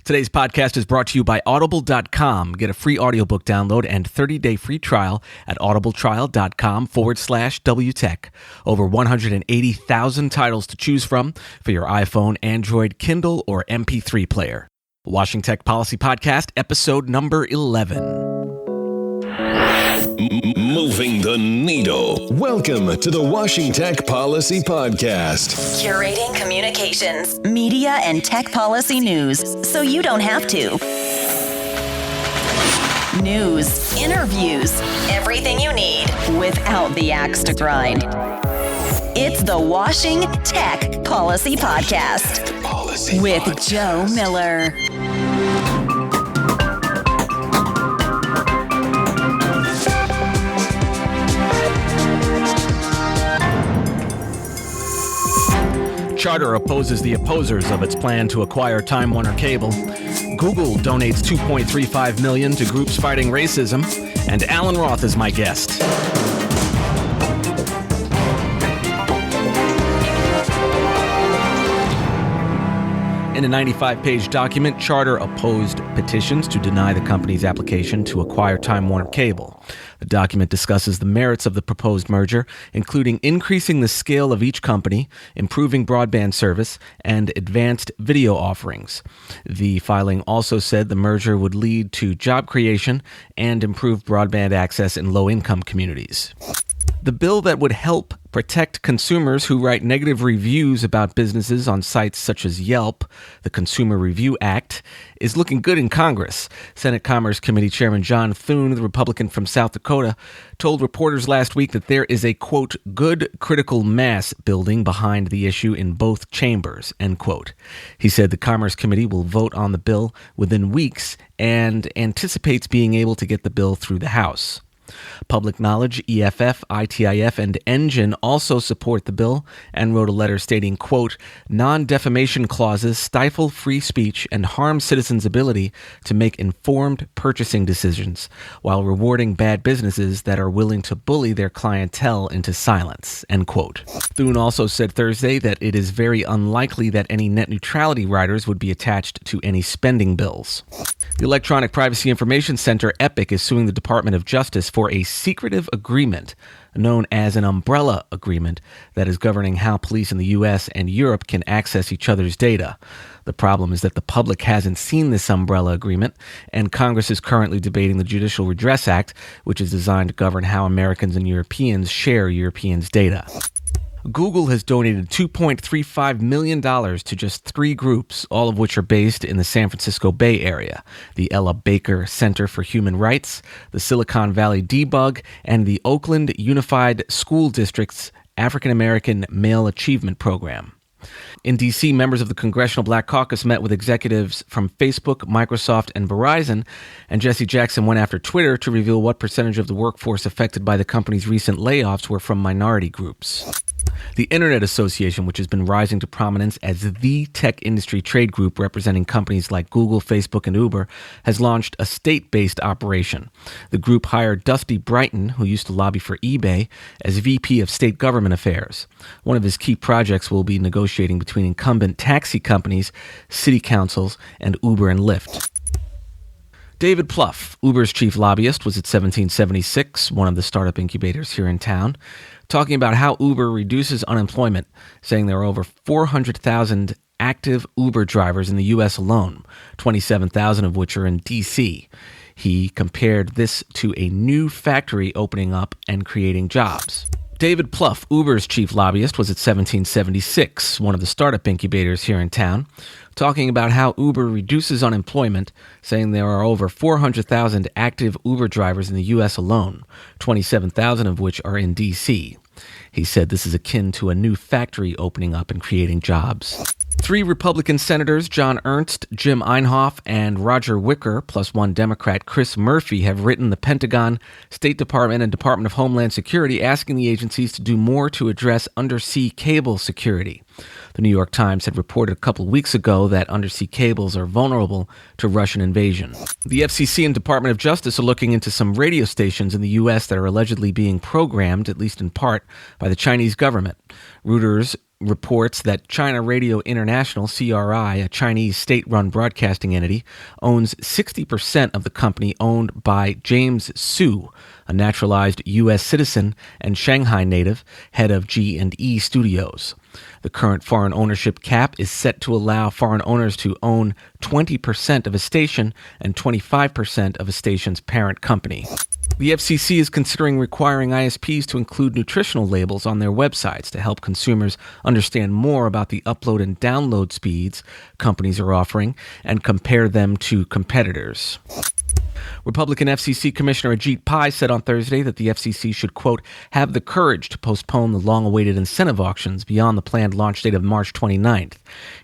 Today's podcast is brought to you by Audible.com. Get a free audiobook download and 30-day free trial at audibletrial.com/WTech. Over 180,000 titles to choose from for your iPhone, Android, Kindle, or MP3 player. Washington Tech Policy Podcast, episode number 11. Moving the needle. Welcome to the Washington Tech Policy Podcast. Curating communications, media, and tech policy news so you don't have to. News, interviews, everything you need without the axe to grind. It's the Washington Tech Policy Podcast with Joe Miller. Charter opposes the opposers of its plan to acquire Time Warner Cable. Google donates $2.35 million to groups fighting racism. And Alan Roth is my guest. In a 95-page document, Charter opposed petitions to deny the company's application to acquire Time Warner Cable. The document discusses the merits of the proposed merger, including increasing the scale of each company, improving broadband service, and advanced video offerings. The filing also said the merger would lead to job creation and improved broadband access in low-income communities. The bill that would help protect consumers who write negative reviews about businesses on sites such as Yelp, the Consumer Review Act, is looking good in Congress. Senate Commerce Committee Chairman John Thune, the Republican from South Dakota, told reporters last week that there is a, quote, good critical mass building behind the issue in both chambers, end quote. He said the Commerce Committee will vote on the bill within weeks and anticipates being able to get the bill through the House. Public Knowledge, EFF, ITIF, and Engine also support the bill and wrote a letter stating, quote, non-defamation clauses stifle free speech and harm citizens' ability to make informed purchasing decisions while rewarding bad businesses that are willing to bully their clientele into silence, end quote. Thune also said Thursday that it is very unlikely that any net neutrality riders would be attached to any spending bills. The Electronic Privacy Information Center, EPIC, is suing the Department of Justice for a secretive agreement known as an umbrella agreement that is governing how police in the U.S. and Europe can access each other's data. The problem is that the public hasn't seen this umbrella agreement, and Congress is currently debating the Judicial Redress Act, which is designed to govern how Americans and Europeans share Europeans' data. Google has donated $2.35 million to just 3 groups, all of which are based in the San Francisco Bay Area: the Ella Baker Center for Human Rights, the Silicon Valley Debug, and the Oakland Unified School District's African American Male Achievement Program. In D.C., members of the Congressional Black Caucus met with executives from Facebook, Microsoft, and Verizon, and Jesse Jackson went after Twitter to reveal what percentage of the workforce affected by the company's recent layoffs were from minority groups. The Internet Association, which has been rising to prominence as the tech industry trade group representing companies like Google, Facebook, and Uber, has launched a state-based operation. The group hired Dusty Brighton, who used to lobby for eBay, as VP of State Government Affairs. One of his key projects will be negotiating between incumbent taxi companies, city councils, and Uber and Lyft. David Plouffe, Uber's chief lobbyist, was at 1776, one of the startup incubators here in town, talking about how Uber reduces unemployment, saying there are over 400,000 active Uber drivers in the U.S. alone, 27,000 of which are in D.C. He compared this to a new factory opening up and creating jobs. David Plouffe, Uber's chief lobbyist, was at 1776, one of the startup incubators here in town, talking about how Uber reduces unemployment, saying there are over 400,000 active Uber drivers in the U.S. alone, 27,000 of which are in D.C. He said this is akin to a new factory opening up and creating jobs. 3 Republican senators, John Ernst, Jim Inhofe, and Roger Wicker, plus 1 Democrat, Chris Murphy, have written the Pentagon, State Department, and Department of Homeland Security asking the agencies to do more to address undersea cable security. The New York Times had reported a couple weeks ago that undersea cables are vulnerable to Russian invasion. The FCC and Department of Justice are looking into some radio stations in the U.S. that are allegedly being programmed, at least in part, by the Chinese government. Reuters reports that China Radio International, CRI, a Chinese state-run broadcasting entity, owns 60% of the company owned by James Su, a naturalized U.S. citizen and Shanghai native, head of G&E Studios. The current foreign ownership cap is set to allow foreign owners to own 20% of a station and 25% of a station's parent company. The FCC is considering requiring ISPs to include nutritional labels on their websites to help consumers understand more about the upload and download speeds companies are offering and compare them to competitors. Republican FCC Commissioner Ajit Pai said on Thursday that the FCC should, quote, have the courage to postpone the long-awaited incentive auctions beyond the planned launch date of March 29th.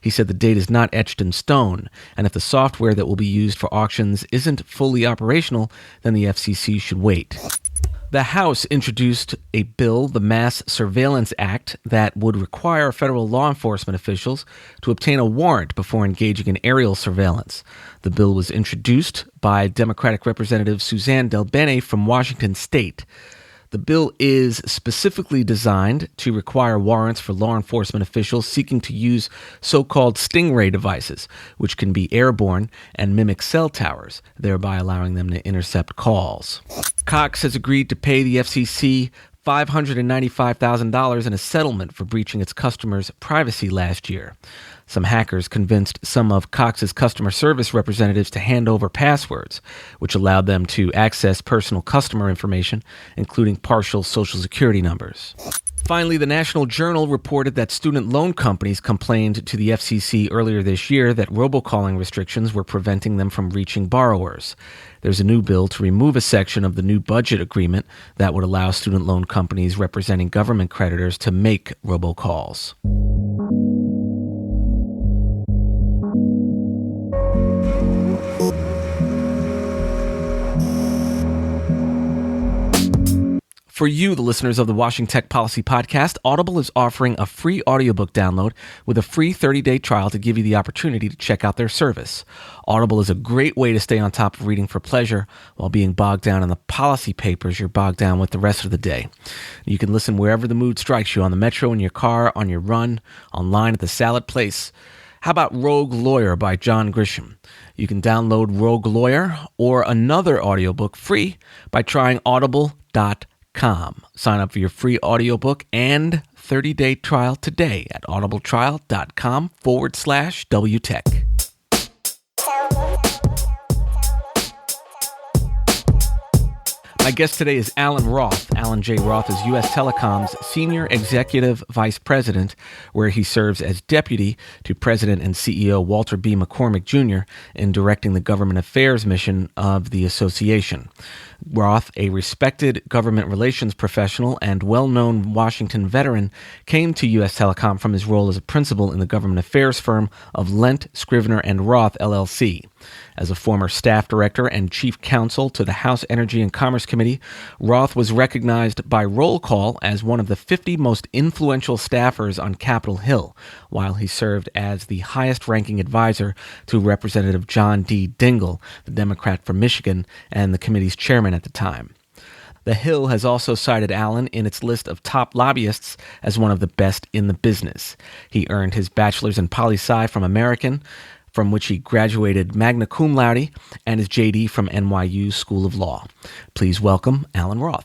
He said the date is not etched in stone, and if the software that will be used for auctions isn't fully operational, then the FCC should wait. The House introduced a bill, the Mass Surveillance Act, that would require federal law enforcement officials to obtain a warrant before engaging in aerial surveillance. The bill was introduced by Democratic Representative Suzanne DelBene from Washington State. The bill is specifically designed to require warrants for law enforcement officials seeking to use so-called stingray devices, which can be airborne and mimic cell towers, thereby allowing them to intercept calls. Cox has agreed to pay the FCC $595,000 in a settlement for breaching its customers' privacy last year. Some hackers convinced some of Cox's customer service representatives to hand over passwords, which allowed them to access personal customer information, including partial Social Security numbers. Finally, the National Journal reported that student loan companies complained to the FCC earlier this year that robocalling restrictions were preventing them from reaching borrowers. There's a new bill to remove a section of the new budget agreement that would allow student loan companies representing government creditors to make robocalls. For you, the listeners of the Washington Tech Policy Podcast, Audible is offering a free audiobook download with a free 30-day trial to give you the opportunity to check out their service. Audible is a great way to stay on top of reading for pleasure while being bogged down in the policy papers you're bogged down with the rest of the day. You can listen wherever the mood strikes you, on the metro, in your car, on your run, online at the salad place. How about Rogue Lawyer by John Grisham? You can download Rogue Lawyer or another audiobook free by trying audible.com. Sign up for your free audiobook and 30-day trial today at audibletrial.com/WTech. My guest today is Alan Roth. Alan J. Roth is USTelecom's Senior Executive Vice President, where he serves as Deputy to President and CEO Walter B. McCormick Jr. in directing the government affairs mission of the association. Roth, a respected government relations professional and well-known Washington veteran, came to U.S. Telecom from his role as a principal in the government affairs firm of Lent Scrivner and Roth LLC. As a former staff director and chief counsel to the House Energy and Commerce Committee, Roth was recognized by roll call as one of the 50 most influential staffers on Capitol Hill, while he served as the highest-ranking advisor to Representative John D. Dingell, the Democrat from Michigan, and the committee's chairman at the time. The Hill has also cited Allen in its list of top lobbyists as one of the best in the business. He earned his bachelor's in poli-sci from American, from which he graduated magna cum laude, and his JD from NYU School of Law. Please welcome Alan Roth.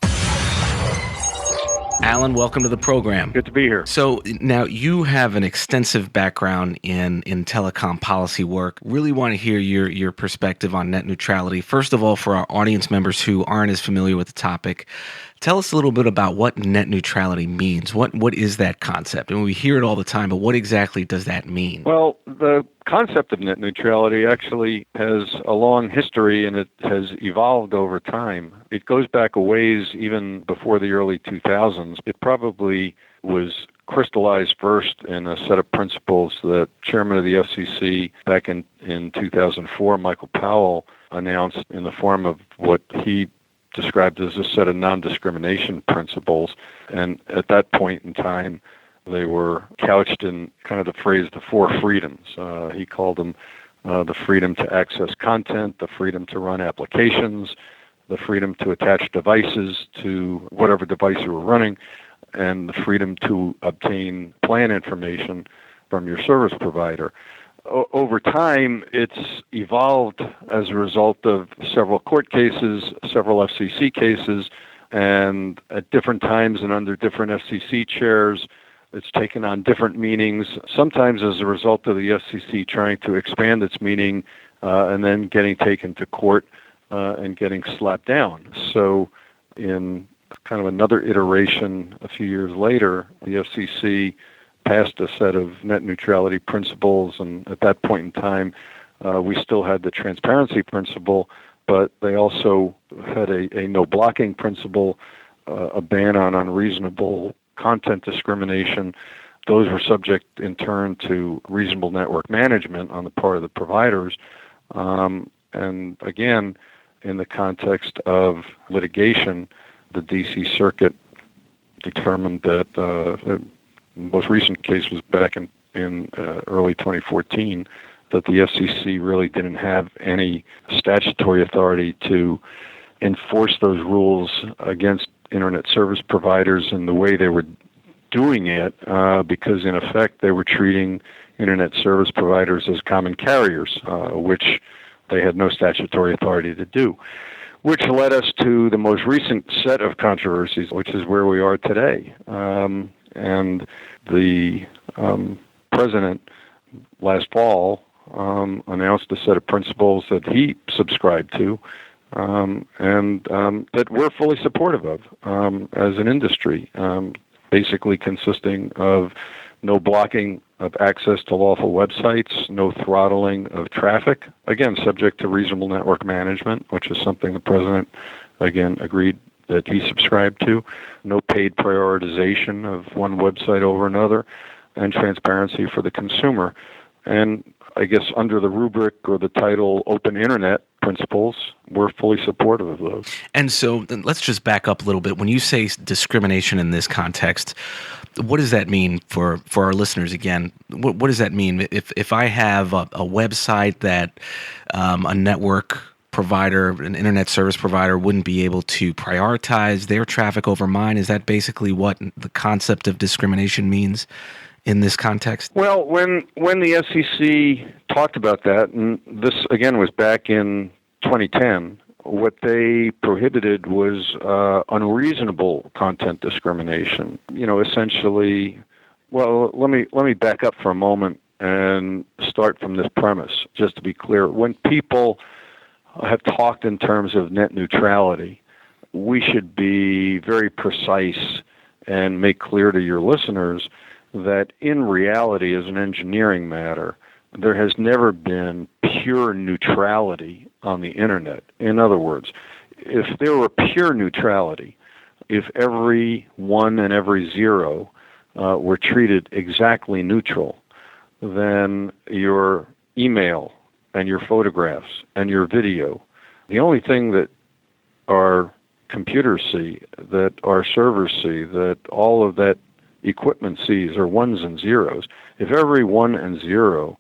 Alan, welcome to the program. Good to be here. So now you have an extensive background in telecom policy work. Really want to hear your perspective on net neutrality. First of all, for our audience members who aren't as familiar with the topic, tell us a little bit about what net neutrality means. What is that concept? And we hear it all the time, but what exactly does that mean? Well, the concept of net neutrality actually has a long history, and it has evolved over time. It goes back a ways, even before the early 2000s. It probably was crystallized first in a set of principles that Chairman of the FCC back in 2004, Michael Powell, announced in the form of what he described as a set of non-discrimination principles. And at that point in time, they were couched in kind of the phrase, the four freedoms. He called them the freedom to access content, the freedom to run applications, the freedom to attach devices to whatever device you were running, and the freedom to obtain plan information from your service provider. Over time, it's evolved as a result of several court cases, several FCC cases, and at different times and under different FCC chairs, it's taken on different meanings, sometimes as a result of the FCC trying to expand its meaning and then getting taken to court and getting slapped down. So in kind of another iteration a few years later, the FCC passed a set of net neutrality principles, and at that point in time, we still had the transparency principle, but they also had a no blocking principle, a ban on unreasonable content discrimination. Those were subject in turn to reasonable network management on the part of the providers. And again, in the context of litigation, the D.C. Circuit determined that the most recent case was back in early 2014, that the FCC really didn't have any statutory authority to enforce those rules against internet service providers in the way they were doing it, because in effect they were treating internet service providers as common carriers, which they had no statutory authority to do, which led us to the most recent set of controversies, which is where we are today. And the president last fall announced a set of principles that he subscribed to and that we're fully supportive of as an industry, basically consisting of no blocking of access to lawful websites, no throttling of traffic, again, subject to reasonable network management, which is something the president, again, agreed that he subscribed to, no paid prioritization of one website over another, and transparency for the consumer. And I guess under the rubric or the title Open Internet principles, we're fully supportive of those. And so let's just back up a little bit. When you say discrimination in this context, what does that mean for our listeners again? What does that mean? If I have a website that a network provider, an internet service provider, wouldn't be able to prioritize their traffic over mine, is that basically what the concept of discrimination means in this context? Well, when the FCC talked about that, and this again was back in 2010, what they prohibited was unreasonable content discrimination. Essentially, well, let me back up for a moment and start from this premise, just to be clear. When people have talked in terms of net neutrality, we should be very precise and make clear to your listeners that in reality, as an engineering matter, there has never been pure neutrality on the internet. In other words, if there were pure neutrality, if every one and every zero were treated exactly neutral, then your email and your photographs and your video, the only thing that our computers see, that our servers see, that all of that equipment sees are ones and zeros. If every one and zero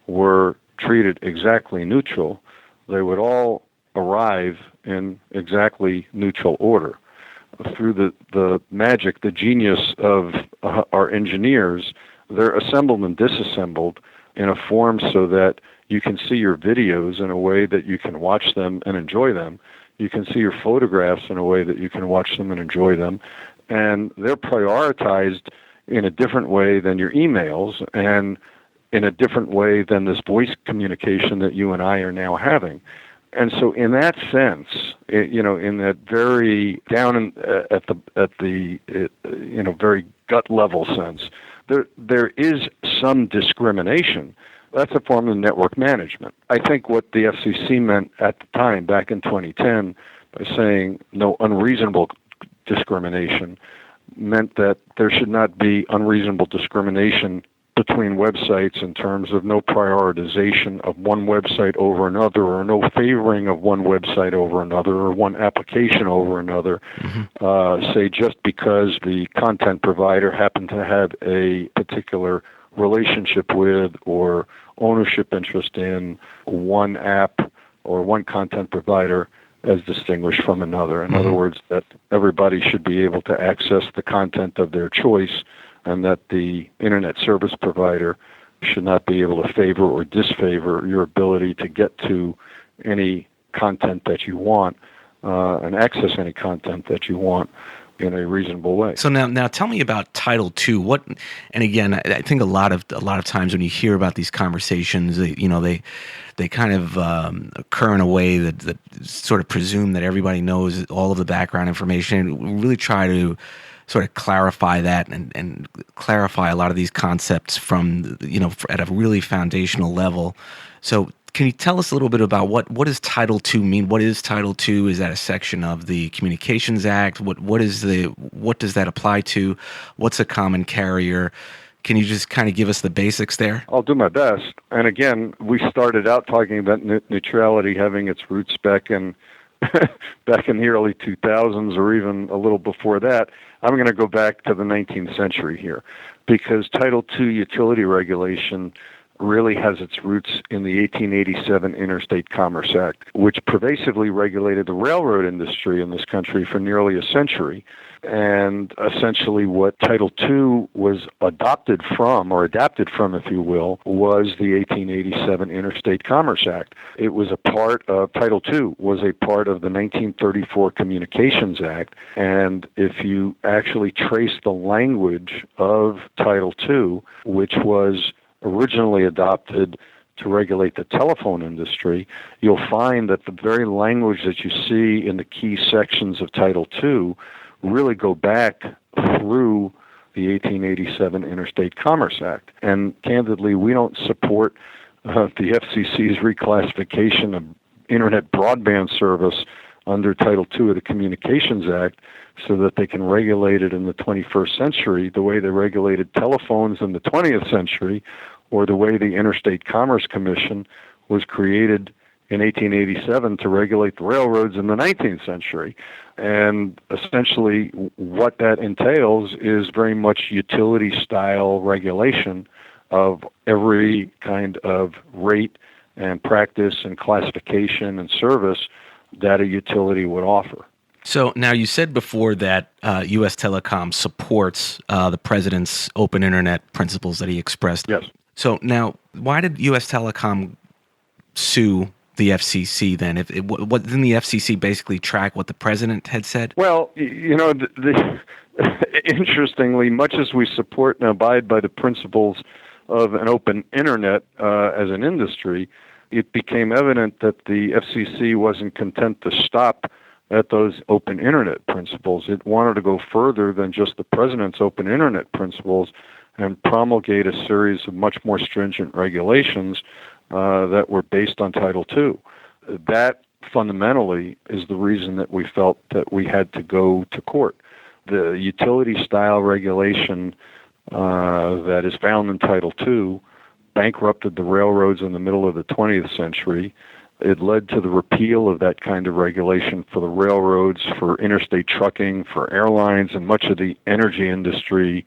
were treated exactly neutral, they would all arrive in exactly neutral order. Through the magic, the genius of our engineers, they're assembled and disassembled in a form so that you can see your videos in a way that you can watch them and enjoy them. You can see your photographs in a way that you can watch them and enjoy them. And they're prioritized in a different way than your emails and in a different way than this voice communication that you and I are now having. And so in that sense, in that very down at the very gut level sense, there is some discrimination. That's a form of network management. I think what the FCC meant at the time, back in 2010, by saying no unreasonable discrimination, meant that there should not be unreasonable discrimination between websites in terms of no prioritization of one website over another, or no favoring of one website over another, or one application over another, say just because the content provider happened to have a particular relationship with or ownership interest in one app or one content provider as distinguished from another. In other words, that everybody should be able to access the content of their choice, and that the internet service provider should not be able to favor or disfavor your ability to get to any content that you want and access any content that you want in a reasonable way. So now tell me about Title II. What, and again, I think a lot of times when you hear about these conversations, they kind of occur in a way that sort of presume that everybody knows all of the background information. We really try to sort of clarify that and clarify a lot of these concepts from, at a really foundational level. So can you tell us a little bit about what does Title II mean? What is Title II? Is that a section of the Communications Act? What does that apply to? What's a common carrier? Can you just kind of give us the basics there? I'll do my best. And again, we started out talking about neutrality having its roots back in the early 2000s, or even a little before that. I'm going to go back to the 19th century here, because Title II utility regulation really has its roots in the 1887 Interstate Commerce Act, which pervasively regulated the railroad industry in this country for nearly a century. And essentially what Title II was adapted from, if you will, was the 1887 Interstate Commerce Act. It was a part of, Title II was a part of the 1934 Communications Act. And if you actually trace the language of Title II, which was originally adopted to regulate the telephone industry, you'll find that the very language that you see in the key sections of Title II really go back through the 1887 Interstate Commerce Act. And candidly, we don't support the FCC's reclassification of internet broadband service under Title II of the Communications Act so that they can regulate it in the 21st century the way they regulated telephones in the 20th century, or the way the Interstate Commerce Commission was created in 1887 to regulate the railroads in the 19th century. And essentially what that entails is very much utility-style regulation of every kind of rate and practice and classification and service that a utility would offer. So now you said before that U.S. Telecom supports the president's open internet principles that he expressed. Yes. So now, why did U.S. Telecom sue the FCC then? Didn't the FCC basically track what the president had said? Well, interestingly, much as we support and abide by the principles of an open internet as an industry, it became evident that the FCC wasn't content to stop at those open internet principles. It wanted to go further than just the president's open internet principles and promulgate a series of much more stringent regulations that were based on Title II. That fundamentally is the reason that we felt that we had to go to court. The utility-style regulation that is found in Title II bankrupted the railroads in the middle of the 20th century. It led to the repeal of that kind of regulation for the railroads, for interstate trucking, for airlines, and much of the energy industry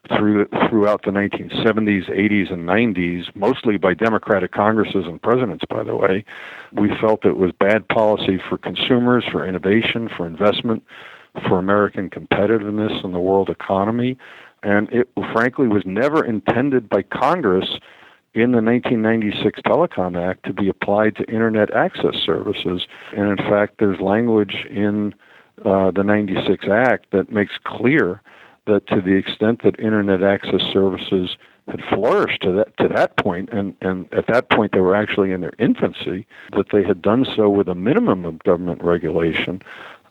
throughout the 1970s, 80s, and 90s, mostly by Democratic Congresses and presidents, by the way. We felt it was bad policy for consumers, for innovation, for investment, for American competitiveness in the world economy. And it, frankly, was never intended by Congress in the 1996 Telecom Act to be applied to Internet access services. And in fact, there's language in the 96 Act that makes clear that to the extent that Internet access services had flourished to that point, and at that point they were actually in their infancy, that they had done so with a minimum of government regulation.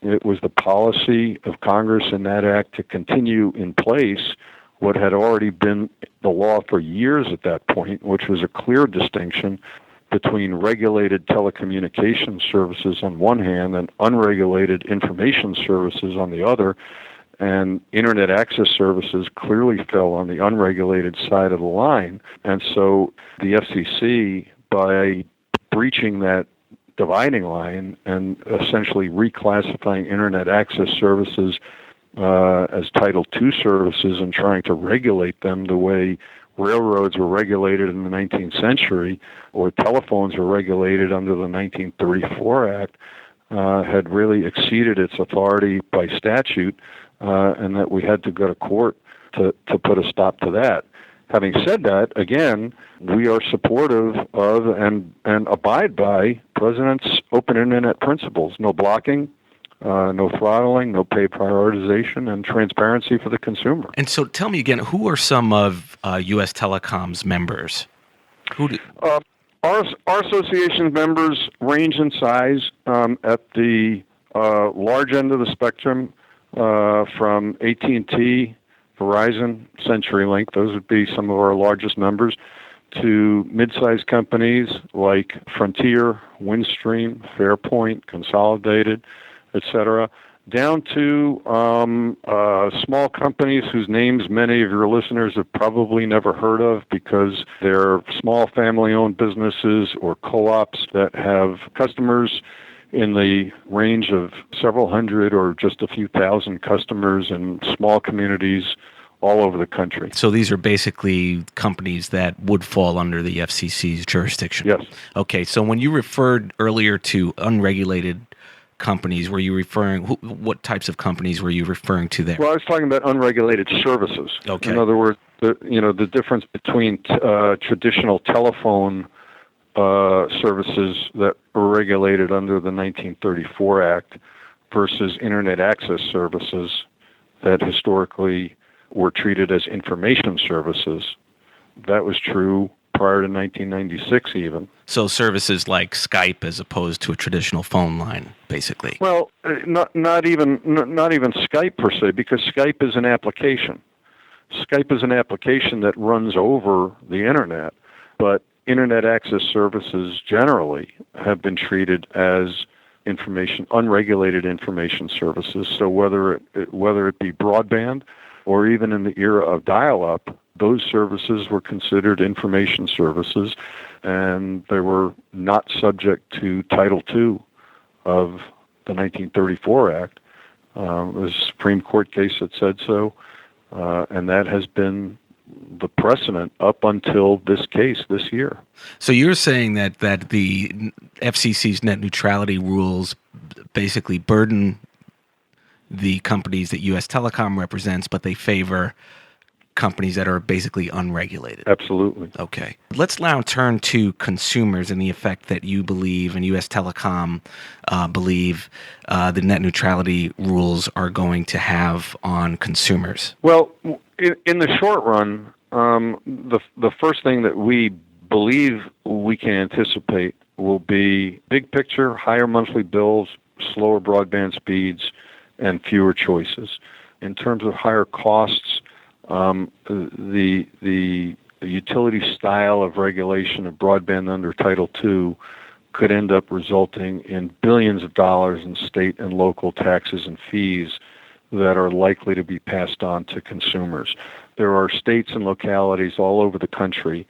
It was the policy of Congress in that act to continue in place what had already been the law for years at that point, which was a clear distinction between regulated telecommunications services on one hand and unregulated information services on the other. And Internet access services clearly fell on the unregulated side of the line. And so the FCC, by breaching that dividing line and essentially reclassifying Internet access services as Title II services and trying to regulate them the way railroads were regulated in the 19th century or telephones were regulated under the 1934 Act, had really exceeded its authority by statute, and that we had to go to court to put a stop to that. Having said that, again, we are supportive of and abide by President's Open Internet principles: no blocking, no throttling, no pay prioritization, and transparency for the consumer. And so tell me again, who are some of U.S. Telecom's members? Our association's members range in size at the large end of the spectrum, from AT&T, Verizon, CenturyLink, those would be some of our largest members, to mid-sized companies like Frontier, Windstream, Fairpoint, Consolidated, etc., down to small companies whose names many of your listeners have probably never heard of because they're small family-owned businesses or co-ops that have customers in the range of several hundred or just a few thousand customers in small communities all over the country. So these are basically companies that would fall under the FCC's jurisdiction? Yes. Okay, so when you referred earlier to unregulated companies, were you referring, what types of companies were you referring to there? Well, I was talking about unregulated services. Okay. In other words, the difference between traditional telephone services that were regulated under the 1934 Act versus Internet access services that historically were treated as information services. That was true prior to 1996 even. So services like Skype as opposed to a traditional phone line, basically. Well, not even Skype per se, because Skype is an application. Skype is an application that runs over the Internet, but Internet access services generally have been treated as unregulated information services. So whether it be broadband or even in the era of dial-up, those services were considered information services, and they were not subject to Title II of the 1934 Act. There's a Supreme Court case that said so, and that has been the precedent up until this case this year. So you're saying that the FCC's net neutrality rules basically burden the companies that U.S. Telecom represents, but they favor companies that are basically unregulated. Absolutely. Okay. Let's now turn to consumers and the effect that you believe and U.S. Telecom believe the net neutrality rules are going to have on consumers. Well, in the short run, the first thing that we believe we can anticipate will be big picture, higher monthly bills, slower broadband speeds, and fewer choices. In terms of higher costs, the utility style of regulation of broadband under Title II could end up resulting in billions of dollars in state and local taxes and fees that are likely to be passed on to consumers. There are states and localities all over the country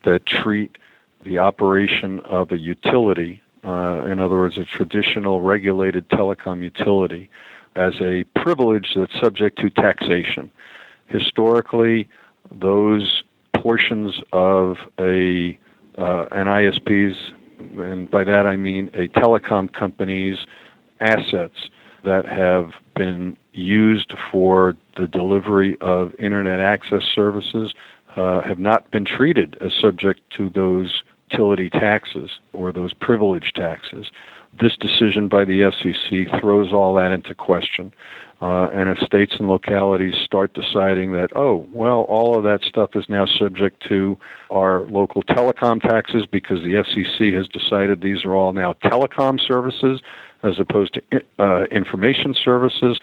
that treat the operation of a utility, in other words, a traditional regulated telecom utility, as a privilege that's subject to taxation. Historically, those portions of an ISP's, and by that I mean a telecom company's assets that have been used for the delivery of Internet access services, have not been treated as subject to those utility taxes or those privilege taxes. This decision by the FCC throws all that into question. And if states and localities start deciding that, all of that stuff is now subject to our local telecom taxes because the FCC has decided these are all now telecom services as opposed to information services,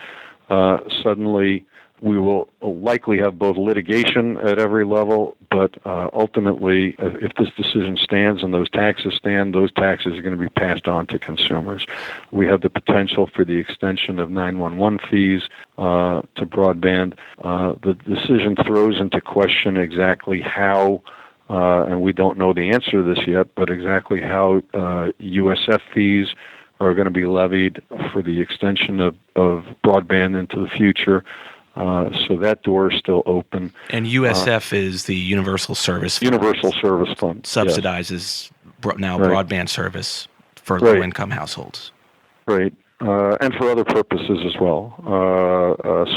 suddenly we will likely have both litigation at every level, but ultimately, if this decision stands and those taxes stand, those taxes are going to be passed on to consumers. We have the potential for the extension of 911 fees to broadband. The decision throws into question exactly how, and we don't know the answer to this yet, but exactly how USF fees are going to be levied for the extension of broadband into the future. So that door is still open. And USF is the Universal Service Fund. Universal Service Fund. Subsidizes now Right. broadband service for low-income households. Right. And for other purposes as well,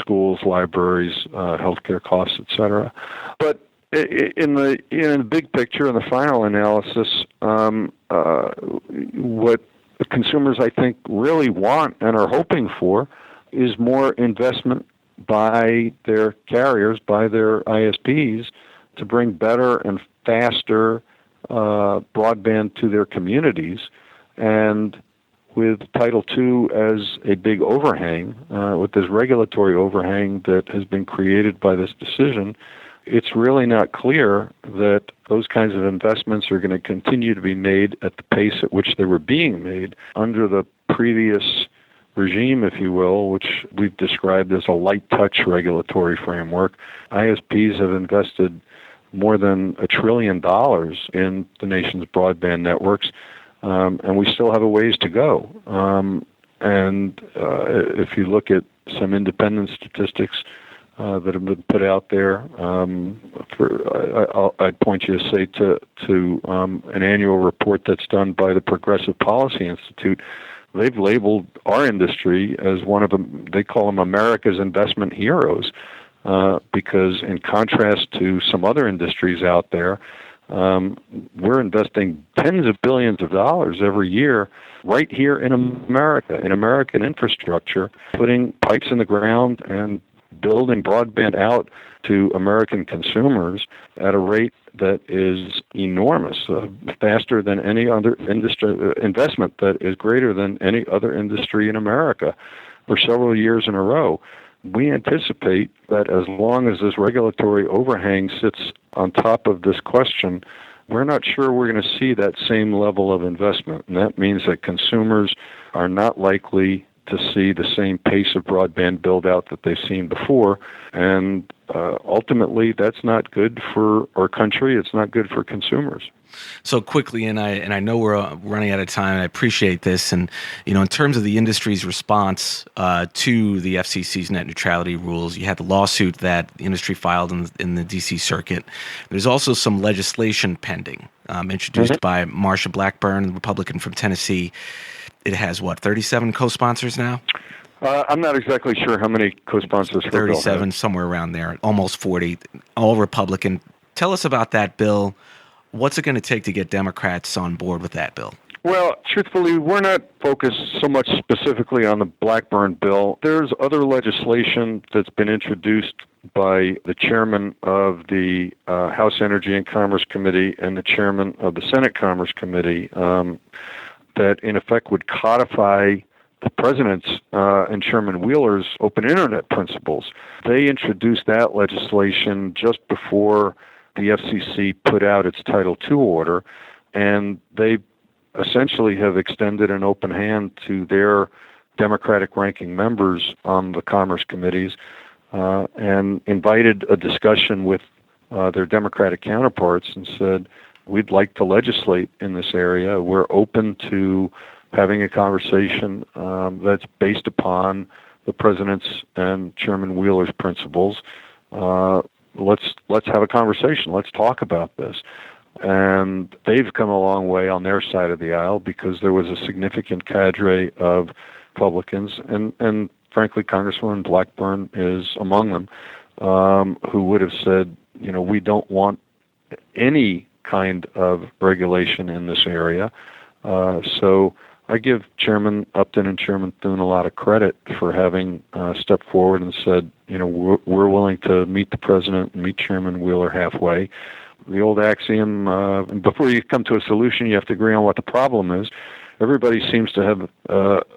schools, libraries, healthcare costs, etc. But in the big picture, in the final analysis, what the consumers, I think, really want and are hoping for is more investment by their carriers, by their ISPs, to bring better and faster broadband to their communities. And with Title II as a big overhang, with this regulatory overhang that has been created by this decision, it's really not clear that those kinds of investments are going to continue to be made at the pace at which they were being made under the previous regime, if you will, which we've described as a light touch regulatory framework. ISPs have invested more than $1 trillion in the nation's broadband networks, and we still have a ways to go. And if you look at some independent statistics that have been put out there, I'd point you to an annual report that's done by the Progressive Policy Institute. They've labeled our industry as one of them. They call them America's investment heroes, because in contrast to some other industries out there, we're investing tens of billions of dollars every year right here in America, in American infrastructure, putting pipes in the ground and building broadband out to American consumers at a rate that is enormous, faster than any other industry investment that is greater than any other industry in America for several years in a row. We anticipate that as long as this regulatory overhang sits on top of this question, we're not sure we're going to see that same level of investment. And that means that consumers are not likely to see the same pace of broadband build-out that they've seen before. And ultimately, that's not good for our country. It's not good for consumers. So quickly, and I know we're running out of time. I appreciate this, and in terms of the industry's response to the FCC's net neutrality rules, you had the lawsuit that the industry filed in the D.C. Circuit. There's also some legislation pending, introduced by Marsha Blackburn, the Republican from Tennessee. It has 37 co-sponsors now? I'm not exactly sure how many co-sponsors. 37, somewhere around there, almost 40, all Republican. Tell us about that bill. What's it going to take to get Democrats on board with that bill? Well, truthfully, we're not focused so much specifically on the Blackburn bill. There's other legislation that's been introduced by the chairman of the House Energy and Commerce Committee and the chairman of the Senate Commerce Committee that, in effect, would codify the president's and Chairman Wheeler's Open Internet principles. They introduced that legislation just before the FCC put out its Title II order, and they essentially have extended an open hand to their Democratic ranking members on the Commerce committees and invited a discussion with their Democratic counterparts and said, we'd like to legislate in this area. We're open to having a conversation that's based upon the president's and Chairman Wheeler's principles. Let's have a conversation. Let's talk about this. And they've come a long way on their side of the aisle because there was a significant cadre of Republicans, and frankly, Congresswoman Blackburn is among them, who would have said, we don't want any kind of regulation in this area. So I give Chairman Upton and Chairman Thune a lot of credit for having stepped forward and said, we're willing to meet the president and meet Chairman Wheeler halfway. The old axiom, before you come to a solution, you have to agree on what the problem is. Everybody seems to have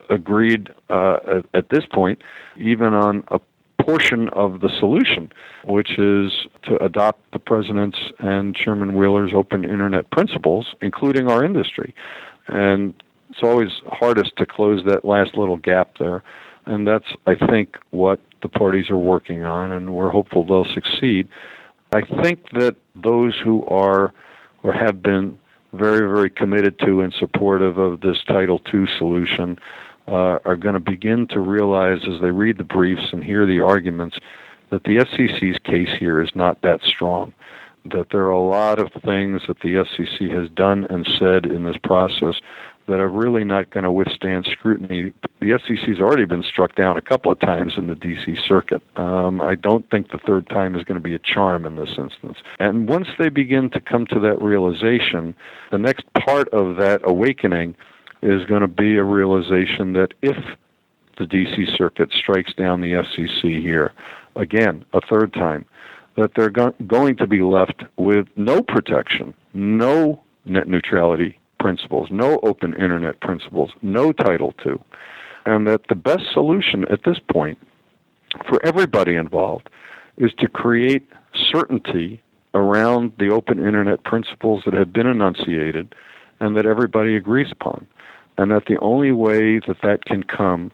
agreed at this point, even on a portion of the solution, which is to adopt the president's and Chairman Wheeler's Open Internet principles, including our industry. And it's always hardest to close that last little gap there. And that's, I think, what the parties are working on, and we're hopeful they'll succeed. I think that those who are or have been very, very committed to and supportive of this Title II solution are going to begin to realize as they read the briefs and hear the arguments that the FCC's case here is not that strong, that there are a lot of things that the FCC has done and said in this process that are really not going to withstand scrutiny. The FCC's already been struck down a couple of times in the D.C. circuit. I don't think the third time is going to be a charm in this instance. And once they begin to come to that realization, the next part of that awakening is going to be a realization that if the D.C. circuit strikes down the FCC here, again, a third time, that they're going to be left with no protection, no net neutrality principles, no open internet principles, no Title II, and that the best solution at this point for everybody involved is to create certainty around the open internet principles that have been enunciated and that everybody agrees upon, and that the only way that that can come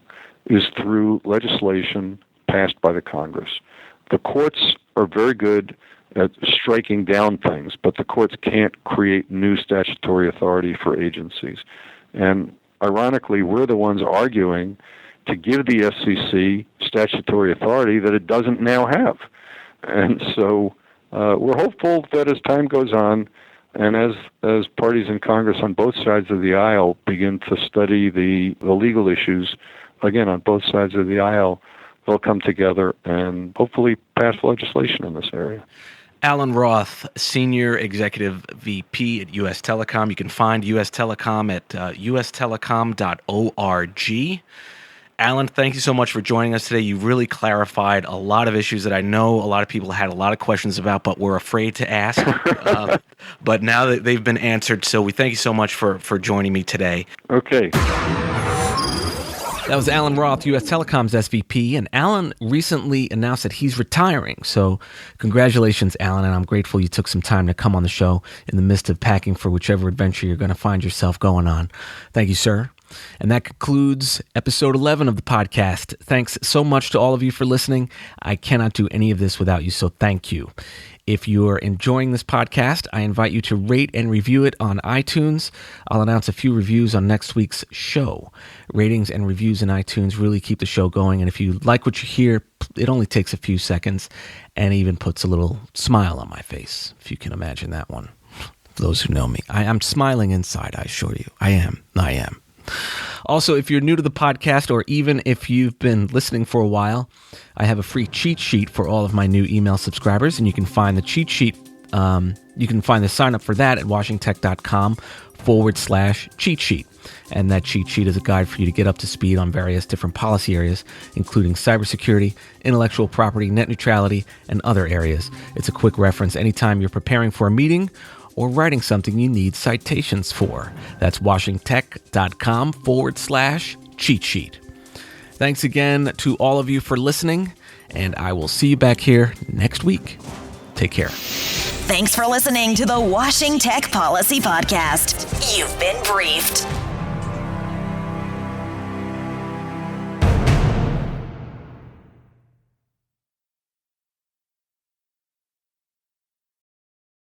is through legislation passed by the Congress. The courts are very good at striking down things, but the courts can't create new statutory authority for agencies. And ironically, we're the ones arguing to give the FCC statutory authority that it doesn't now have. And so we're hopeful that as time goes on, and as parties in Congress on both sides of the aisle begin to study the legal issues, again, on both sides of the aisle, they'll come together and hopefully pass legislation in this area. Alan Roth, Senior Executive VP at US Telecom. You can find US Telecom at USTelecom&rsquo. Alan, thank you so much for joining us today. You really clarified a lot of issues that I know a lot of people had a lot of questions about, but were afraid to ask. But now that they've been answered, so we thank you so much for joining me today. Okay. That was Alan Roth, US Telecom's SVP, and Alan recently announced that he's retiring. So congratulations, Alan, and I'm grateful you took some time to come on the show in the midst of packing for whichever adventure you're going to find yourself going on. Thank you, sir. And that concludes episode 11 of the podcast. Thanks so much to all of you for listening. I cannot do any of this without you, so thank you. If you're enjoying this podcast, I invite you to rate and review it on iTunes. I'll announce a few reviews on next week's show. Ratings and reviews in iTunes really keep the show going, and if you like what you hear, it only takes a few seconds and even puts a little smile on my face, if you can imagine that one. For those who know me, I'm smiling inside, I assure you. I am. Also, if you're new to the podcast, or even if you've been listening for a while, I have a free cheat sheet for all of my new email subscribers, and you can find the cheat sheet. You can find the sign up for that at washingtech.com/cheat sheet. And that cheat sheet is a guide for you to get up to speed on various different policy areas, including cybersecurity, intellectual property, net neutrality, and other areas. It's a quick reference anytime you're preparing for a meeting or writing something you need citations for. That's washingtech.com/cheat sheet. Thanks again to all of you for listening, and I will see you back here next week. Take care. Thanks for listening to the Washing Tech Policy Podcast. You've been briefed.